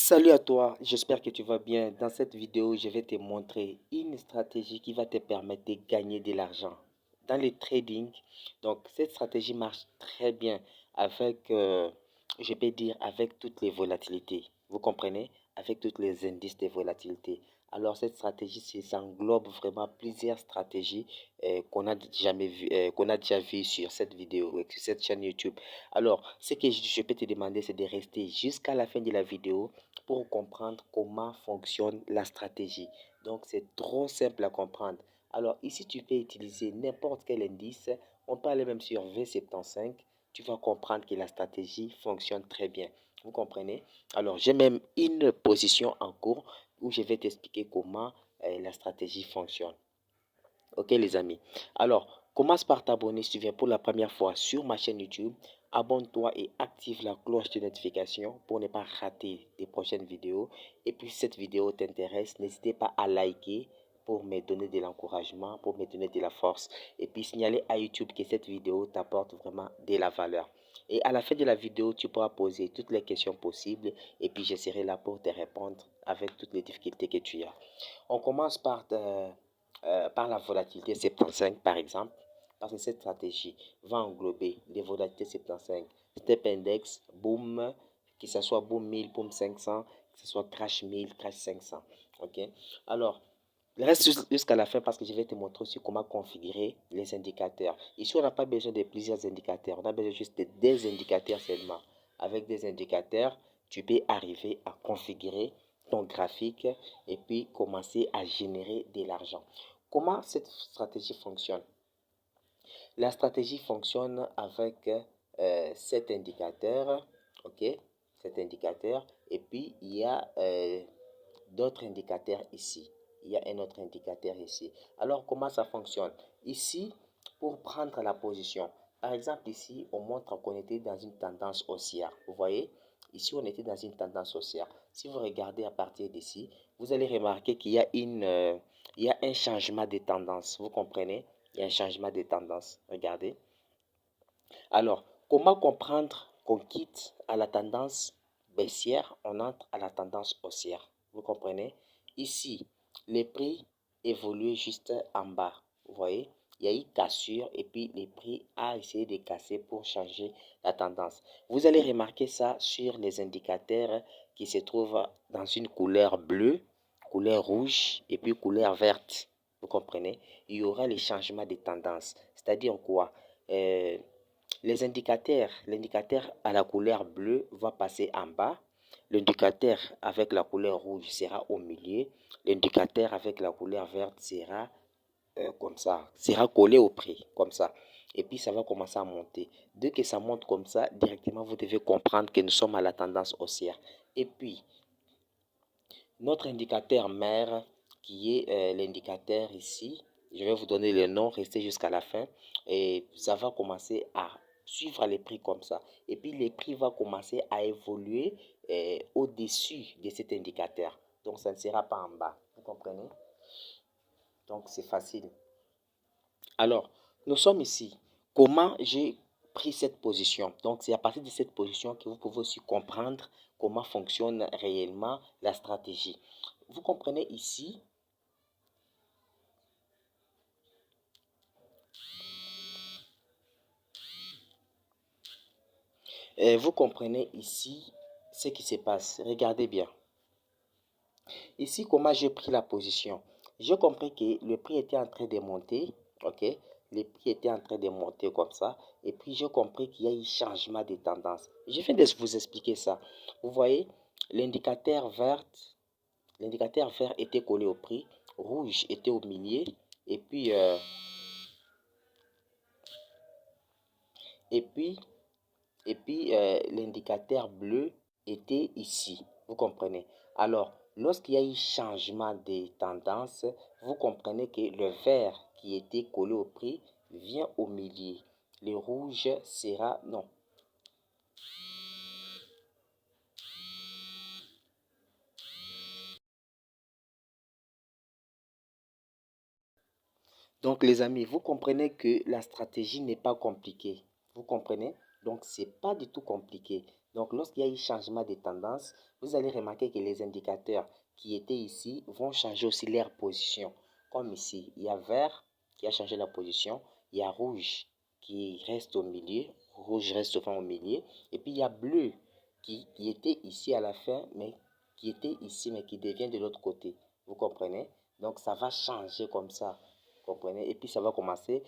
Salut à toi, j'espère que tu vas bien. Dans cette vidéo, je vais te montrer une stratégie qui va te permettre de gagner de l'argent dans le trading. Donc, cette stratégie marche très bien avec, je peux dire, avec toutes les volatilités. Vous comprenez? Avec tous les indices de volatilité. Alors, cette stratégie, ça englobe vraiment plusieurs stratégies qu'on a déjà vu sur cette vidéo, sur cette chaîne YouTube. Alors, ce que je peux te demander, c'est de rester jusqu'à la fin de la vidéo pour comprendre comment fonctionne la stratégie. Donc, c'est trop simple à comprendre. Alors, ici, tu peux utiliser n'importe quel indice. On peut aller même sur V75. Tu vas comprendre que la stratégie fonctionne très bien. Vous comprenez? Alors, j'ai même une position en cours où je vais t'expliquer comment la stratégie fonctionne. Ok, les amis. Alors, commence par t'abonner si tu viens pour la première fois sur ma chaîne YouTube. Abonne-toi et active la cloche de notification pour ne pas rater des prochaines vidéos. Et puis, si cette vidéo t'intéresse, n'hésitez pas à liker pour me donner de l'encouragement, pour me donner de la force. Et puis, signaler à YouTube que cette vidéo t'apporte vraiment de la valeur. Et à la fin de la vidéo, tu pourras poser toutes les questions possibles. Et puis, je serai là pour te répondre avec toutes les difficultés que tu as. On commence par la volatilité 75 par exemple, parce que cette stratégie va englober les volatilités 75, step index, boom, que ce soit boom 1000, boom 500, que ce soit crash 1000, crash 500. Ok? Alors, reste jusqu'à la fin parce que je vais te montrer aussi comment configurer les indicateurs. Ici, on n'a pas besoin de plusieurs indicateurs, on a besoin juste de des indicateurs seulement. Avec des indicateurs, tu peux arriver à configurer ton graphique et puis commencer à générer de l'argent. Comment cette stratégie fonctionne? La stratégie fonctionne avec cet indicateur, ok? Cet indicateur, et puis il y a d'autres indicateurs ici. Il y a un autre indicateur ici. Alors, comment ça fonctionne? Ici, pour prendre la position, par exemple, ici, on montre qu'on était dans une tendance haussière. Vous voyez? Ici, on était dans une tendance haussière. Si vous regardez à partir d'ici, vous allez remarquer qu'il y a il y a un changement de tendance. Vous comprenez? Il y a un changement de tendance. Regardez. Alors, comment comprendre qu'on quitte à la tendance baissière, on entre à la tendance haussière? Vous comprenez? Ici, les prix évoluent juste en bas. Vous voyez? Il y a eu cassure et puis les prix a essayé de casser pour changer la tendance. Vous allez remarquer ça sur les indicateurs qui se trouvent dans une couleur bleue, couleur rouge et puis couleur verte. Vous comprenez? Il y aura les changements de tendance. C'est-à-dire quoi? Euh, l'indicateur à la couleur bleue va passer en bas. L'indicateur avec la couleur rouge sera au milieu. L'indicateur avec la couleur verte sera comme ça, sera collé au prix, comme ça. Et puis ça va commencer à monter. Dès que ça monte comme ça, directement vous devez comprendre que nous sommes à la tendance haussière. Et puis, notre indicateur mère, qui est l'indicateur ici, je vais vous donner le nom, restez jusqu'à la fin. Et ça va commencer à suivre les prix comme ça. Et puis les prix vont commencer à évoluer au-dessus de cet indicateur. Donc ça ne sera pas en bas. Vous comprenez? Donc c'est facile. Alors, nous sommes ici. Comment j'ai pris cette position? Donc, c'est à partir de cette position que vous pouvez aussi comprendre comment fonctionne réellement la stratégie. Vous comprenez ici, vous comprenez ici ce qui se passe. Regardez bien. Ici, comment j'ai pris la position? J'ai compris que le prix était en train de monter, ok? Le prix était en train de monter comme ça. Et puis, j'ai compris qu'il y a eu changement de tendance. Je viens de vous expliquer ça. Vous voyez, l'indicateur vert, l'indicateur vert était collé au prix, rouge était au milieu, et puis, euh, et puis, l'indicateur bleu était ici. Vous comprenez? Alors, lorsqu'il y a eu changement de tendance, vous comprenez que le vert qui était collé au prix vient au milieu. Le rouge sera... Non. Donc, les amis, vous comprenez que la stratégie n'est pas compliquée. Vous comprenez? Donc, c'est pas du tout compliqué. Donc, lorsqu'il y a eu changement de tendance, vous allez remarquer que les indicateurs qui étaient ici vont changer aussi leur position. Comme ici, il y a vert qui a changé la position, il y a rouge qui reste au milieu, rouge reste souvent au milieu, et puis il y a bleu qui était ici à la fin, mais qui était ici, mais qui devient de l'autre côté. Vous comprenez? Donc, ça va changer comme ça. Vous comprenez? Et puis, ça va commencer,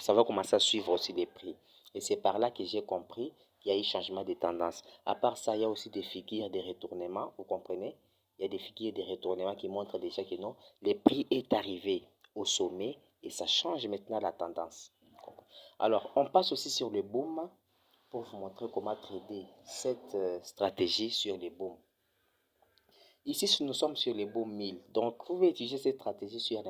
ça va commencer à suivre aussi les prix. Et c'est par là que j'ai compris qu'il y a eu changement de tendance. À part ça, il y a aussi des figures de retournement, vous comprenez? Il y a des figures de retournement qui montrent déjà que non, le prix est arrivé au sommet et ça change maintenant la tendance. Alors, on passe aussi sur le boom pour vous montrer comment trader cette stratégie sur les booms. Ici, nous sommes sur les boom 1000. Donc, vous pouvez utiliser cette stratégie sur euh,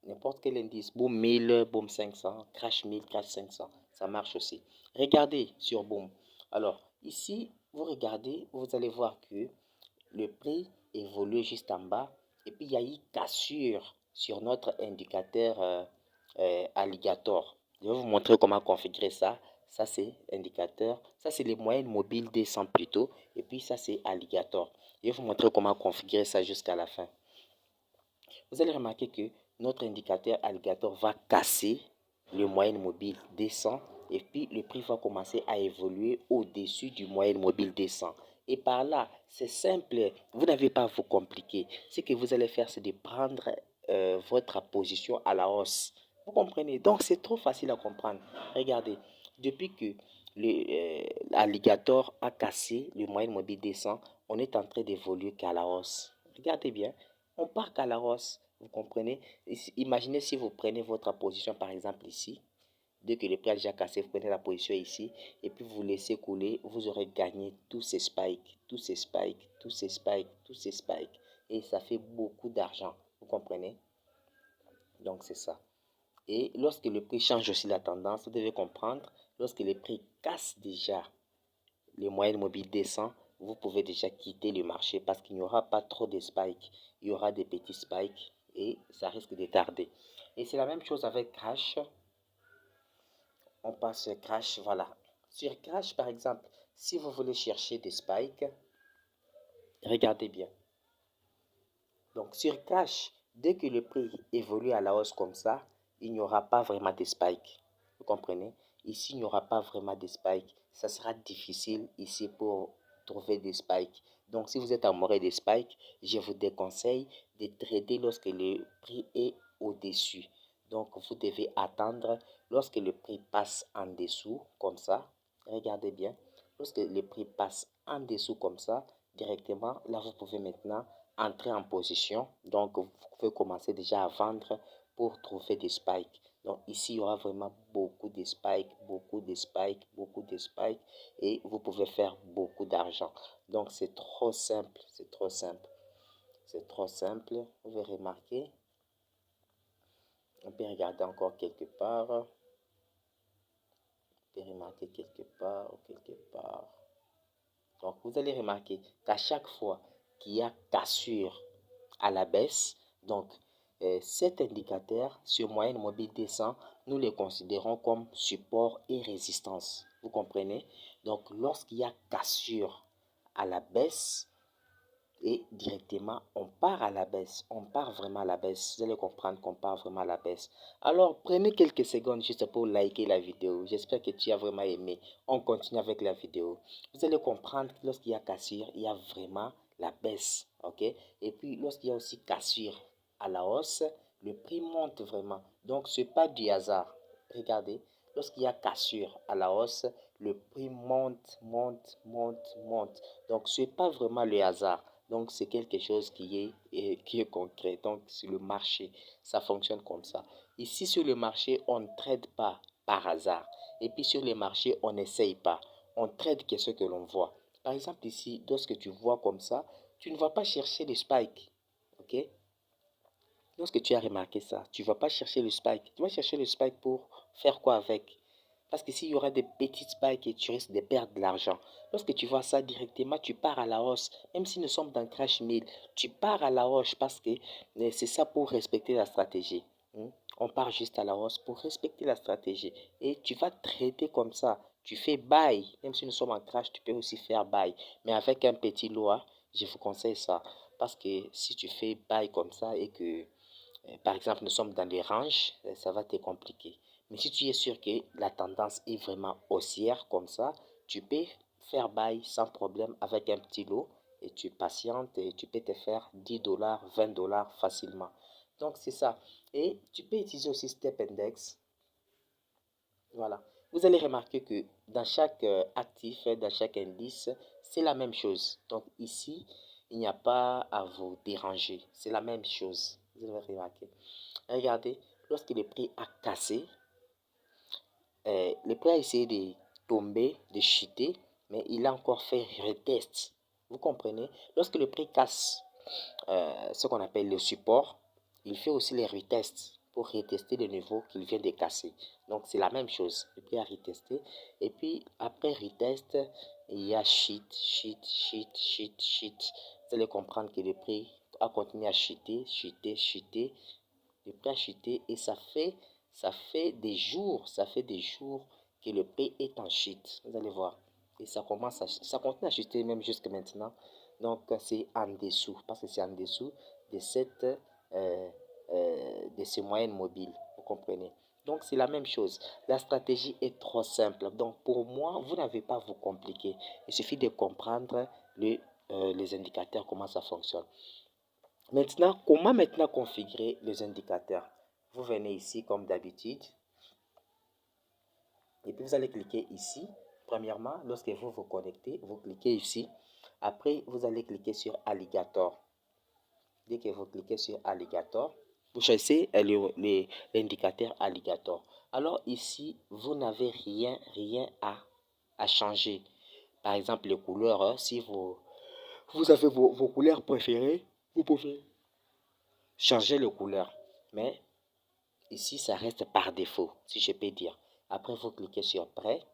n'importe quel indice. Boom 1000, boom 500, crash 1000, crash 500. Ça marche aussi. Regardez sur boom. Alors, ici, vous regardez, vous allez voir que le prix évolue juste en bas. Et puis, il y a eu cassure sur notre indicateur alligator. Je vais vous montrer comment configurer ça. Ça, c'est indicateur. Ça, c'est les moyennes mobiles descend plutôt. Et puis, ça, c'est alligator. Je vais vous montrer comment configurer ça jusqu'à la fin. Vous allez remarquer que notre indicateur alligator va casser le moyenne mobile descend. Et puis, le prix va commencer à évoluer au-dessus du moyenne mobile descend. Et par là, c'est simple. Vous n'avez pas à vous compliquer. Ce que vous allez faire, c'est de prendre votre position à la hausse. Vous comprenez? Donc, c'est trop facile à comprendre. Regardez, depuis que l'alligator a cassé le moyenne mobile descend, on est en train d'évoluer qu'à la hausse. Regardez bien, on part qu'à la hausse. Vous comprenez? Imaginez si vous prenez votre position, par exemple ici. Dès que le prix a déjà cassé, vous prenez la position ici et puis vous laissez couler, vous aurez gagné tous ces spikes, tous ces spikes, tous ces spikes, tous ces spikes. Et ça fait beaucoup d'argent. Vous comprenez? Donc c'est ça. Et lorsque le prix change aussi la tendance, vous devez comprendre, lorsque le prix casse déjà les moyennes mobiles descendent, vous pouvez déjà quitter le marché parce qu'il n'y aura pas trop de spikes. Il y aura des petits spikes et ça risque de tarder. Et c'est la même chose avec Crash. On passe sur Crash, voilà. Sur Crash, par exemple, si vous voulez chercher des spikes, regardez bien. Donc sur Crash, dès que le prix évolue à la hausse comme ça, il n'y aura pas vraiment de spikes. Vous comprenez? Ici, il n'y aura pas vraiment de spikes. Ça sera difficile ici pour trouver des spikes. Donc si vous êtes amoureux des spikes, je vous déconseille de trader lorsque le prix est au-dessus. Donc vous devez attendre lorsque le prix passe en dessous, comme ça. Regardez bien. Lorsque le prix passe en dessous comme ça, directement, là vous pouvez maintenant entrer en position. Donc vous pouvez commencer déjà à vendre pour trouver des spikes. Donc ici, il y aura vraiment beaucoup de spikes, beaucoup de spikes, beaucoup de spikes et vous pouvez faire beaucoup d'argent. Donc c'est trop simple, c'est trop simple. C'est trop simple, vous pouvez remarquer. On peut regarder encore quelque part. On peut remarquer quelque part, quelque part. Donc vous allez remarquer qu'à chaque fois qu'il y a cassure à la baisse, donc cet indicateur sur moyenne mobile descend, nous les considérons comme support et résistance. Vous comprenez? Donc lorsqu'il y a cassure à la baisse, et directement on part à la baisse, on part vraiment à la baisse. Vous allez comprendre qu'on part vraiment à la baisse. Alors prenez quelques secondes juste pour liker la vidéo. J'espère que tu as vraiment aimé. On continue avec la vidéo. Vous allez comprendre que lorsqu'il y a cassure, il y a vraiment la baisse, ok? Et puis lorsqu'il y a aussi cassure à la hausse, le prix monte vraiment. Donc ce n'est pas du hasard. Regardez, lorsqu'il y a cassure à la hausse, le prix monte, monte, monte, monte. Donc ce n'est pas vraiment le hasard. Donc, c'est quelque chose qui est concret. Donc, sur le marché, ça fonctionne comme ça. Ici, sur le marché, on ne trade pas par hasard. Et puis, sur les marchés, on n'essaye pas. On trade que ce que l'on voit. Par exemple, ici, lorsque tu vois comme ça, tu ne vas pas chercher le spike. OK? Lorsque tu as remarqué ça, tu ne vas pas chercher le spike. Tu vas chercher le spike pour faire quoi avec? Parce que s'il y aura des petites spikes et tu risques de perdre de l'argent. Lorsque tu vois ça directement, tu pars à la hausse. Même si nous sommes dans Crash 1000, tu pars à la hausse parce que c'est ça pour respecter la stratégie. On part juste à la hausse pour respecter la stratégie. Et tu vas traiter comme ça. tu fais buy. Même si nous sommes en crash, tu peux aussi faire buy. Mais avec un petit lot, je vous conseille ça. Parce que si tu fais buy comme ça et que, par exemple, nous sommes dans les ranges, ça va te compliquer. Mais si tu es sûr que la tendance est vraiment haussière comme ça, tu peux faire buy sans problème avec un petit lot et tu patientes et tu peux te faire 10 dollars, 20 dollars facilement. Donc c'est ça. Et tu peux utiliser aussi Step Index. Voilà. Vous allez remarquer que dans chaque actif, dans chaque indice, c'est la même chose. Donc ici, il n'y a pas à vous déranger. C'est la même chose. Vous allez remarquer. Regardez, lorsque le prix a cassé, le prix a essayé de tomber, de chuter, mais il a encore fait retest. Vous comprenez? Lorsque le prix casse ce qu'on appelle le support, il fait aussi les retests pour retester le niveau qu'il vient de casser. Donc c'est la même chose. Le prix a retesté. Et puis après retest, il y a shit. Vous allez comprendre que le prix a continué à chuter. Le prix a chuté et ça fait des jours que le prix est en chute. Vous allez voir. Et ça continue à chuter même jusqu'à maintenant. Donc c'est en dessous, parce que c'est en dessous de de ces moyennes mobiles. Vous comprenez? Donc c'est la même chose. La stratégie est trop simple. Donc pour moi, vous n'avez pas à vous compliquer. Il suffit de comprendre les indicateurs, comment ça fonctionne. Maintenant, comment maintenant configurer les indicateurs? Vous venez ici comme d'habitude et puis vous allez cliquer ici. Premièrement, lorsque vous vous connectez, vous cliquez ici. Après, vous allez cliquer sur Alligator. Dès que vous cliquez sur Alligator, vous choisissez l'indicateur Alligator. Alors ici, vous n'avez rien à changer. Par exemple, les couleurs, si vous avez vos couleurs préférées, vous pouvez changer les couleurs. Mais ici, ça reste par défaut, si je peux dire. Après, vous cliquez sur Prêt.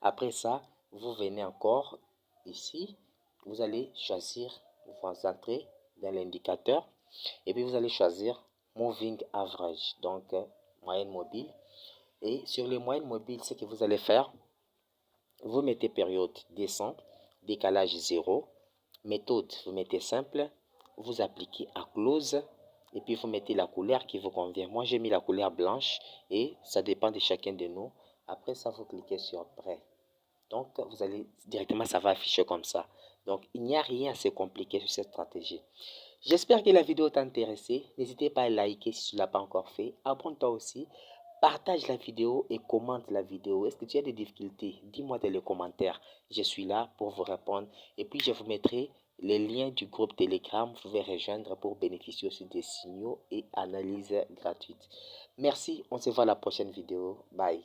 Après ça, vous venez encore ici. Vous allez choisir, vous entrez dans l'indicateur. Et puis, vous allez choisir Moving Average, donc moyenne mobile. Et sur les moyennes mobiles, ce que vous allez faire, vous mettez période descend, décalage 0. Méthode, vous mettez simple. Vous appliquez à close. Et puis, vous mettez la couleur qui vous convient. Moi, j'ai mis la couleur blanche et ça dépend de chacun de nous. Après ça, vous cliquez sur Prêt. Donc, vous allez directement, ça va afficher comme ça. Donc, il n'y a rien à se compliquer sur cette stratégie. J'espère que la vidéo t'a intéressé. N'hésitez pas à liker si tu ne l'as pas encore fait. Abonne-toi aussi. Partage la vidéo et commente la vidéo. Est-ce que tu as des difficultés? Dis-moi dans les commentaires. Je suis là pour vous répondre. Et puis, je vous mettrai les liens du groupe Telegram. Vous pouvez rejoindre pour bénéficier aussi des signaux et analyses gratuites. Merci. On se voit à la prochaine vidéo. Bye.